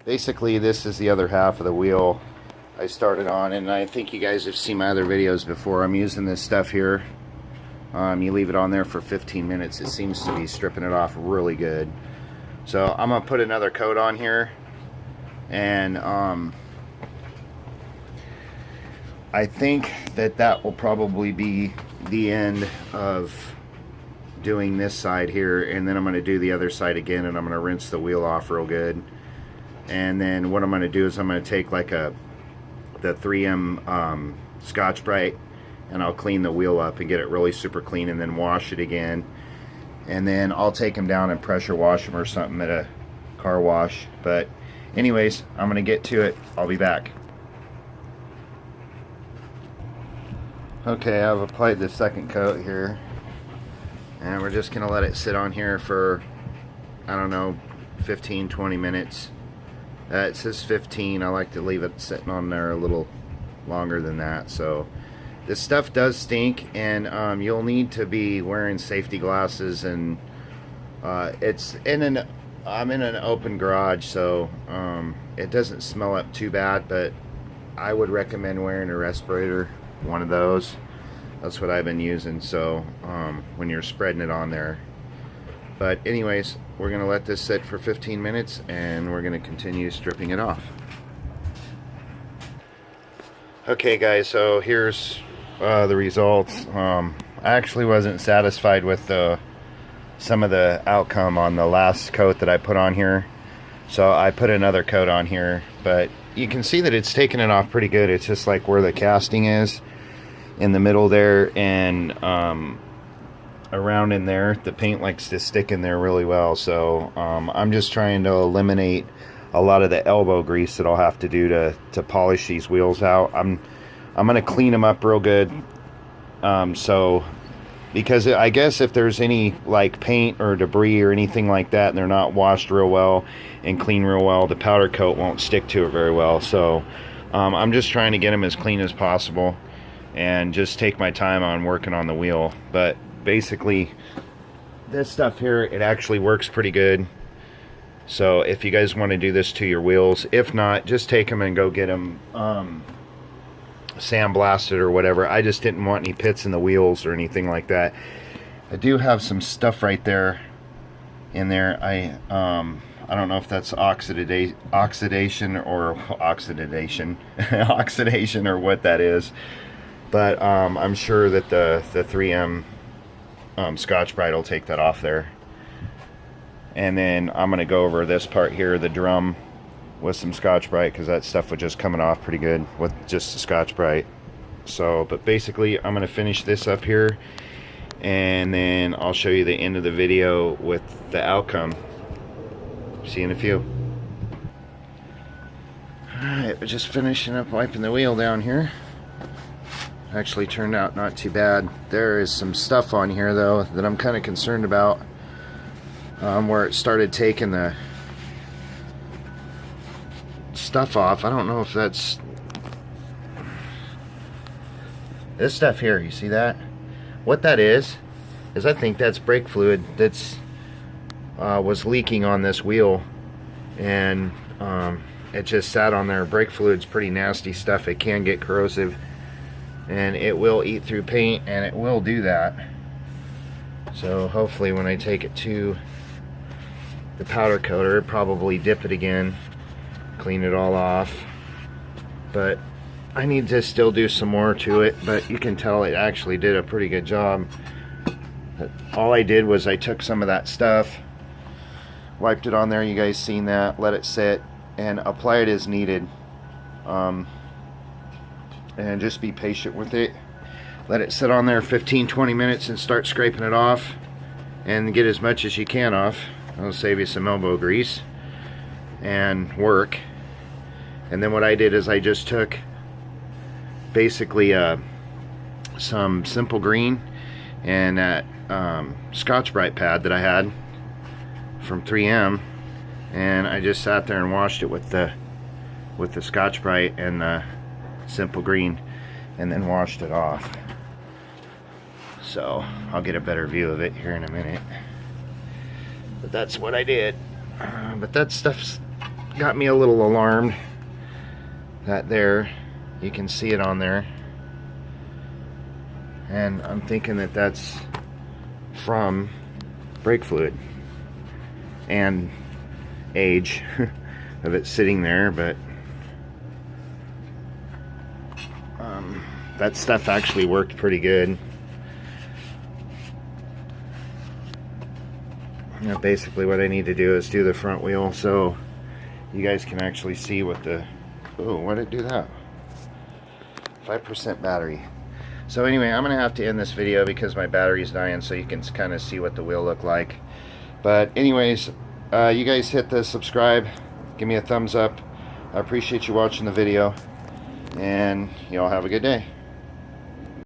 basically this is the other half of the wheel I started on, and I think you guys have seen my other videos before. I'm using this stuff here. You leave it on there for 15 minutes. It seems to be stripping it off really good. So I'm gonna put another coat on here, and I think that will probably be the end of doing this side here, and then I'm going to do the other side again, and I'm going to rinse the wheel off real good. And then what I'm going to do is I'm going to take like the 3M Scotch-Brite, and I'll clean the wheel up and get it really super clean, and then wash it again. And then I'll take them down and pressure wash them or something at a car wash. But anyways, I'm going to get to it. I'll be back. Okay, I've applied the second coat here, and we're just gonna let it sit on here for, I don't know, 15-20 minutes. It says 15. I like to leave it sitting on there a little longer than that. So this stuff does stink, and you'll need to be wearing safety glasses, and I'm in an open garage, so it doesn't smell up too bad, but I would recommend wearing a respirator, one of those. That's what I've been using, so when you're spreading it on there. But anyways, we're gonna let this sit for 15 minutes, and we're gonna continue stripping it off. Okay guys, so here's the results. I actually wasn't satisfied with some of the outcome on the last coat that I put on here, so I put another coat on here. But you can see that it's taking it off pretty good. It's just like where the casting is in the middle there, and around in there, the paint likes to stick in there really well. So I'm just trying to eliminate a lot of the elbow grease that I'll have to do to polish these wheels out. I'm gonna clean them up real good, so because I guess if there's any like paint or debris or anything like that, and they're not washed real well and clean real well, the powder coat won't stick to it very well. So I'm just trying to get them as clean as possible and just take my time on working on the wheel. But basically this stuff here, it actually works pretty good. So if you guys want to do this to your wheels, if not, just take them and go get them sandblasted or whatever. I just didn't want any pits in the wheels or anything like that. I do have some stuff right there in there. I don't know if that's oxidation or oxidation or what that is, but I'm sure that the 3M Scotch-Brite will take that off there. And then I'm going to go over this part here, the drum, with some Scotch-Brite, because that stuff was just coming off pretty good with just the Scotch-Brite. So, but basically I'm going to finish this up here, and then I'll show you the end of the video with the outcome. See you in a few. Alright, we're just finishing up wiping the wheel down here. Actually turned out not too bad. There is some stuff on here though that I'm kind of concerned about, where it started taking the stuff off. I don't know if that's this stuff here. You see that? What that is I think that's brake fluid that's was leaking on this wheel, and it just sat on there. Brake fluid's pretty nasty stuff. It can get corrosive, and it will eat through paint, and it will do that. So hopefully when I take it to the powder coater, probably dip it again, clean it all off. But I need to still do some more to it, but you can tell it actually did a pretty good job. All I did was I took some of that stuff, wiped it on there, you guys seen that, let it sit, and apply it as needed. And just be patient with it. Let it sit on there 15-20 minutes and start scraping it off, and get as much as you can off. It'll save you some elbow grease and work. And then what I did is I just took basically some Simple Green and that Scotch-Brite pad that I had from 3M, and I just sat there and washed it with the Scotch-Brite and the Simple Green, and then washed it off. So I'll get a better view of it here in a minute. But that's what I did. But that stuff's got me a little alarmed. That there, you can see it on there, and I'm thinking that that's from brake fluid and age of it sitting there. But that stuff actually worked pretty good. Now basically what I need to do is do the front wheel so you guys can actually see what the, oh, why did it do that? 5% battery. So anyway, I'm gonna have to end this video because my battery's dying, so you can kind of see what the wheel looked like. But anyways, you guys hit the subscribe, give me a thumbs up. I appreciate you watching the video, and y'all have a good day.